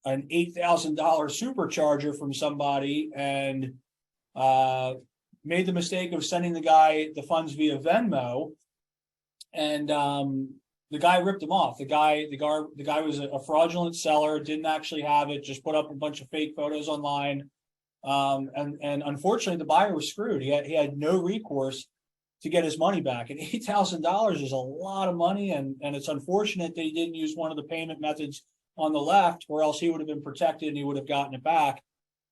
an $8,000 supercharger from somebody and made the mistake of sending the guy the funds via Venmo, and the guy ripped him off. The guy was a fraudulent seller, didn't actually have it, just put up a bunch of fake photos online, and unfortunately the buyer was screwed. He had no recourse to get his money back, and $8,000 is a lot of money, and it's unfortunate that he didn't use one of the payment methods on the left, or else he would have been protected and he would have gotten it back.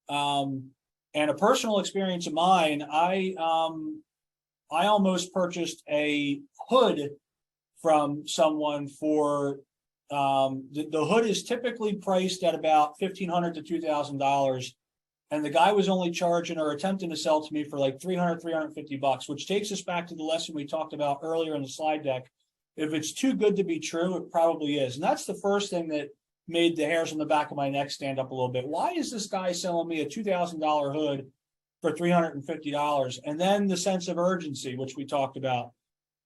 And a personal experience of mine, I almost purchased a hood from someone for the hood is typically priced at about $1,500 to $2,000, and the guy was only charging or attempting to sell to me for like $350, which takes us back to the lesson we talked about earlier in the slide deck. If it's too good to be true, it probably is, and that's the first thing that made the hairs on the back of my neck stand up a little bit. Why is this guy selling me a $2,000 hood for $350? And then the sense of urgency, which we talked about.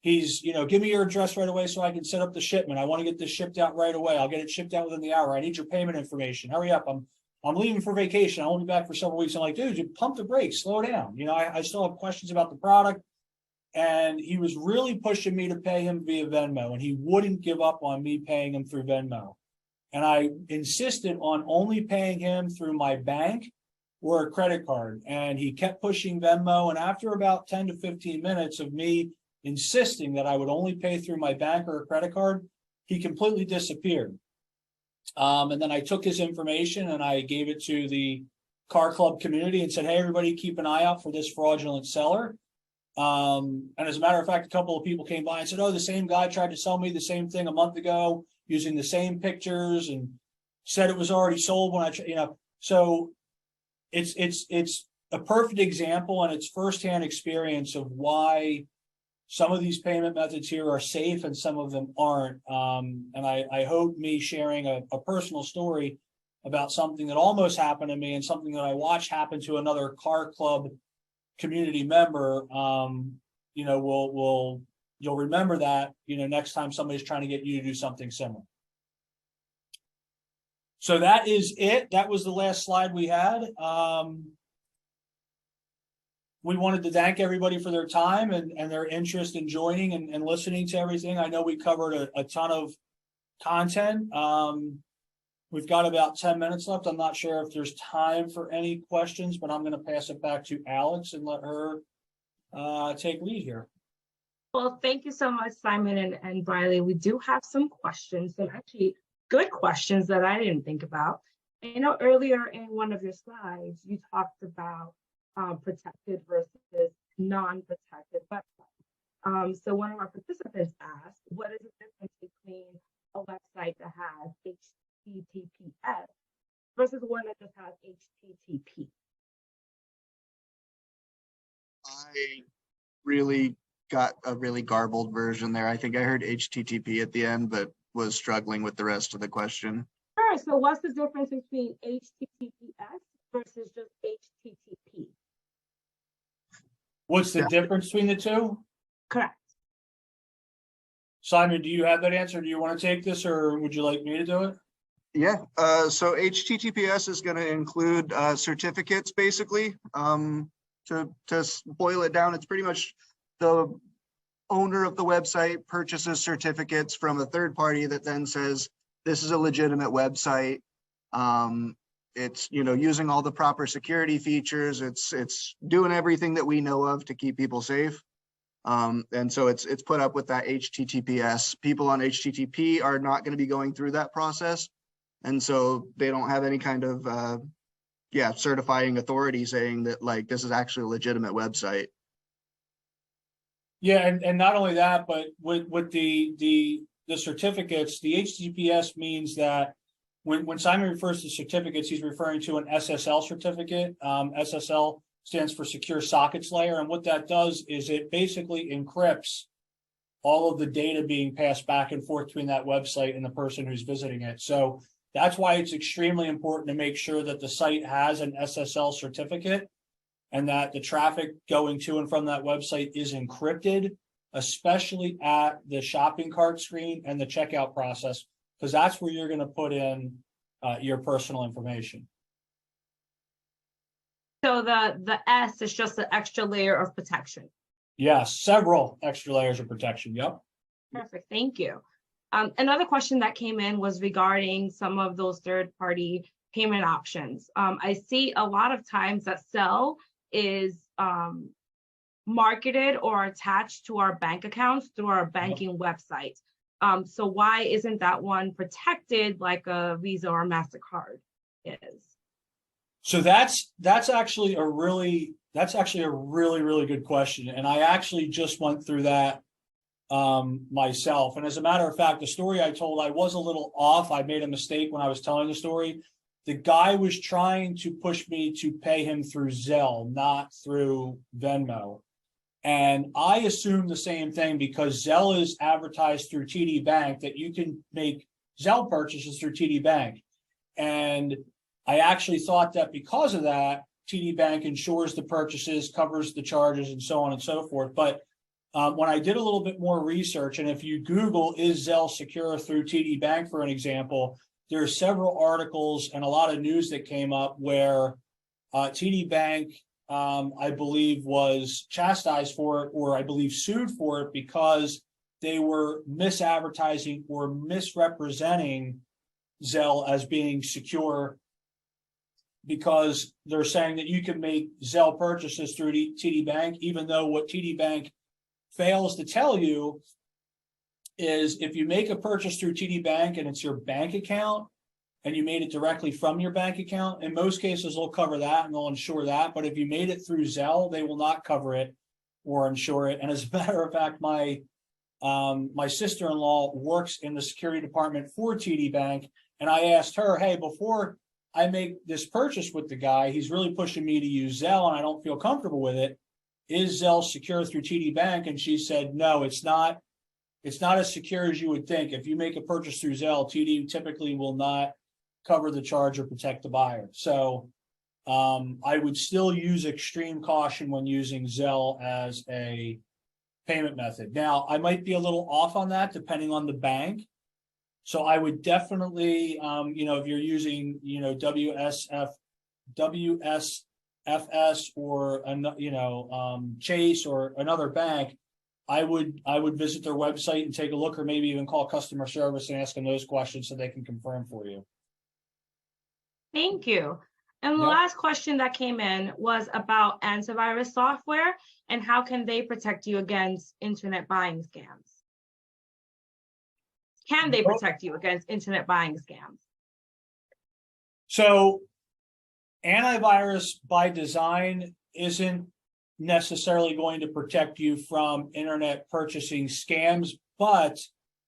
He's, give me your address right away so I can set up the shipment. I want to get this shipped out right away. I'll get it shipped out within the hour. I need your payment information. Hurry up. I'm leaving for vacation. I won't be back for several weeks. I'm like, dude, you pump the brakes, slow down. I still have questions about the product. And he was really pushing me to pay him via Venmo, and he wouldn't give up on me paying him through Venmo. And I insisted on only paying him through my bank or a credit card. And he kept pushing Venmo. And after about 10 to 15 minutes of me insisting that I would only pay through my bank or a credit card, he completely disappeared. And then I took his information and I gave it to the car club community and said, hey, everybody, keep an eye out for this fraudulent seller. And as a matter of fact, a couple of people came by and said, oh, the same guy tried to sell me the same thing a month ago using the same pictures and said it was already sold when so it's a perfect example, and it's firsthand experience of why some of these payment methods here are safe and some of them aren't. And I hope me sharing a personal story about something that almost happened to me and something that I watched happen to another car club community member, you'll remember that, next time somebody's trying to get you to do something similar. So that is it. That was the last slide we had. We wanted to thank everybody for their time and their interest in joining and listening to everything. I know we covered a ton of content. We've got about 10 minutes left. I'm not sure if there's time for any questions, but I'm going to pass it back to Alex and let her take lead here. Well, thank you so much, Simon and Briley. We do have some questions, and actually good questions that I didn't think about. Earlier in one of your slides, you talked about protected versus non-protected websites. So one of our participants asked, what is the difference between a website that has HTTPS versus one that just has HTTP? I really got a really garbled version there. I think I heard HTTP at the end, but was struggling with the rest of the question. Sure. So what's the difference between HTTPS versus just HTTP? What's the difference between the two? Correct. Simon, do you have that answer? Do you want to take this, or would you like me to do it? Yeah, so HTTPS is going to include certificates, basically. To boil it down, it's pretty much the owner of the website purchases certificates from a third party that then says, this is a legitimate website. It's, using all the proper security features. It's doing everything that we know of to keep people safe. And so it's put up with that HTTPS. People on HTTP are not going to be going through that process. And so they don't have any kind of, certifying authority saying that like, this is actually a legitimate website. Yeah, and not only that, but with the certificates, the HTTPS means that when Simon refers to certificates, he's referring to an SSL certificate. SSL stands for Secure Sockets Layer, and what that does is it basically encrypts all of the data being passed back and forth between that website and the person who's visiting it. So that's why it's extremely important to make sure that the site has an SSL certificate. and that the traffic going to and from that website is encrypted, especially at the shopping cart screen and the checkout process, because that's where you're going to put in your personal information. So the S is just an extra layer of protection. Yes, several extra layers of protection. Yep. Perfect. Thank you. Another question that came in was regarding some of those third-party payment options. I see a lot of times that Zelle is marketed or attached to our bank accounts through our banking website. So why isn't that one protected like a Visa or MasterCard is? So that's actually a really good question, and I actually just went through that myself. And as a matter of fact, the story I told, I was a little off. I made a mistake when I was telling the story. The guy was trying to push me to pay him through Zelle, not through Venmo. And I assumed the same thing because Zelle is advertised through TD Bank, that you can make Zelle purchases through TD Bank. And I actually thought that because of that, TD Bank insures the purchases, covers the charges, and so on and so forth. But when I did a little bit more research, and if you Google, is Zelle secure through TD Bank, for an example, there are several articles and a lot of news that came up where TD Bank, I believe, was chastised for it, or I believe sued for it, because they were misadvertising or misrepresenting Zelle as being secure, because they're saying that you can make Zelle purchases through TD Bank, even though what TD Bank fails to tell you is if you make a purchase through TD Bank and it's your bank account and you made it directly from your bank account, in most cases they'll cover that and they'll insure that. But if you made it through Zelle, they will not cover it or insure it. And as a matter of fact, my sister-in-law works in the security department for TD Bank, and I asked her, hey, before I make this purchase with the guy, he's really pushing me to use Zelle and I don't feel comfortable with it. Is Zelle secure through TD Bank? And she said, no, it's not. It's not as secure as you would think. If you make a purchase through Zelle, TD typically will not cover the charge or protect the buyer. So I would still use extreme caution when using Zelle as a payment method. Now, I might be a little off on that depending on the bank. So I would definitely, if you're using, WSFS or, Chase or another bank, I would visit their website and take a look, or maybe even call customer service and ask them those questions so they can confirm for you. Thank you. And the last question that came in was about antivirus software and how can they protect you against internet buying scams? Can they protect you against internet buying scams? So antivirus by design isn't necessarily going to protect you from internet purchasing scams, but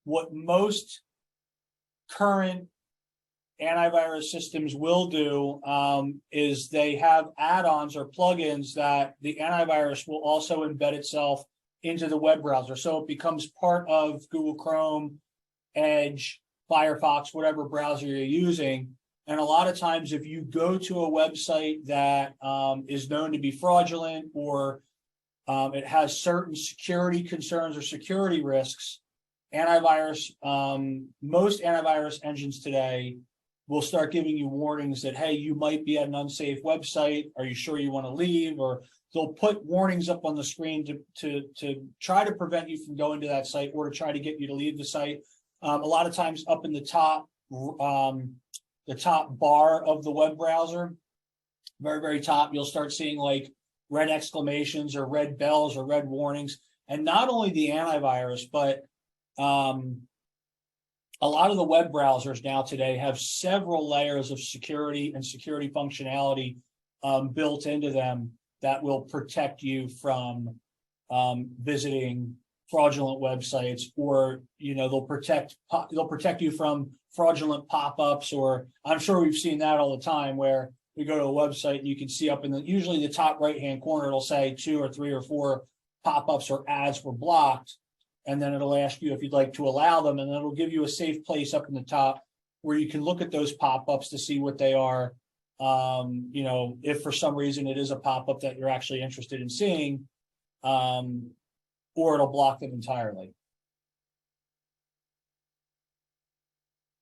what most current antivirus systems will do is they have add-ons or plugins that the antivirus will also embed itself into the web browser. So it becomes part of Google Chrome, Edge, Firefox, whatever browser you're using. And a lot of times if you go to a website that is known to be fraudulent, or it has certain security concerns or security risks, most antivirus engines today will start giving you warnings that, hey, you might be at an unsafe website. Are you sure you want to leave? Or they'll put warnings up on the screen to try to prevent you from going to that site, or to try to get you to leave the site. A lot of times up in the top bar of the web browser, very, very top, you'll start seeing like red exclamations or red bells or red warnings. And not only the antivirus, but a lot of the web browsers now today have several layers of security and security functionality built into them that will protect you from visiting fraudulent websites, or they'll protect you from fraudulent pop-ups. Or I'm sure we've seen that all the time, where we go to a website and you can see up in usually the top right-hand corner, it'll say 2 or 3 or 4 pop-ups or ads were blocked. And then it'll ask you if you'd like to allow them, and then it'll give you a safe place up in the top where you can look at those pop-ups to see what they are. If for some reason it is a pop-up that you're actually interested in seeing, or it'll block them entirely.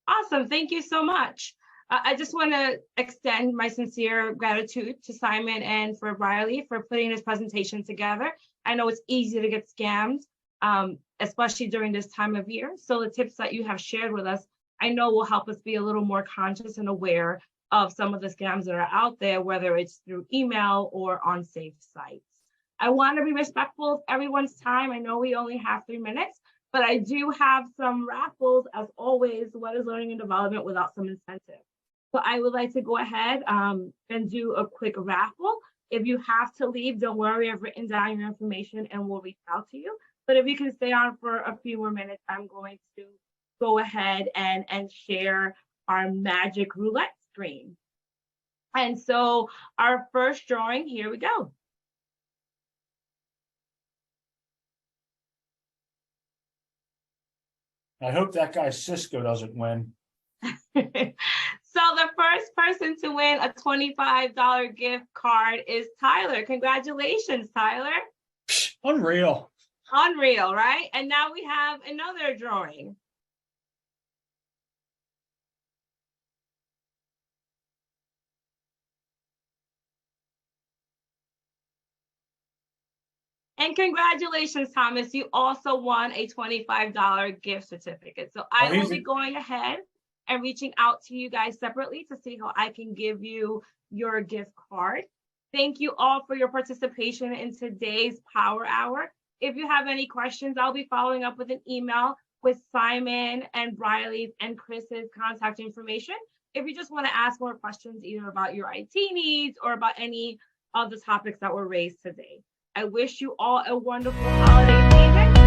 Awesome. Thank you so much. I just want to extend my sincere gratitude to Simon and for Riley for putting this presentation together. I know it's easy to get scammed, especially during this time of year. So the tips that you have shared with us, I know will help us be a little more conscious and aware of some of the scams that are out there, whether it's through email or on safe sites. I want to be respectful of everyone's time. I know we only have 3 minutes, but I do have some raffles, as always. What is learning and development without some incentive? So I would like to go ahead and do a quick raffle. If you have to leave, don't worry, I've written down your information and we'll reach out to you. But if you can stay on for a few more minutes, I'm going to go ahead and share our magic roulette screen. And so our first drawing, here we go. I hope that guy Cisco doesn't win. So the first person to win a $25 gift card is Tyler. Congratulations, Tyler. Unreal. Unreal, right? And now we have another drawing. And congratulations, Thomas. You also won a $25 gift certificate. So I will be going ahead and reaching out to you guys separately to see how I can give you your gift card. Thank you all for your participation in today's Power Hour. If you have any questions, I'll be following up with an email with Simon and Riley's and Chris's contact information. If you just want to ask more questions, either about your IT needs or about any of the topics that were raised today. I wish you all a wonderful holiday season.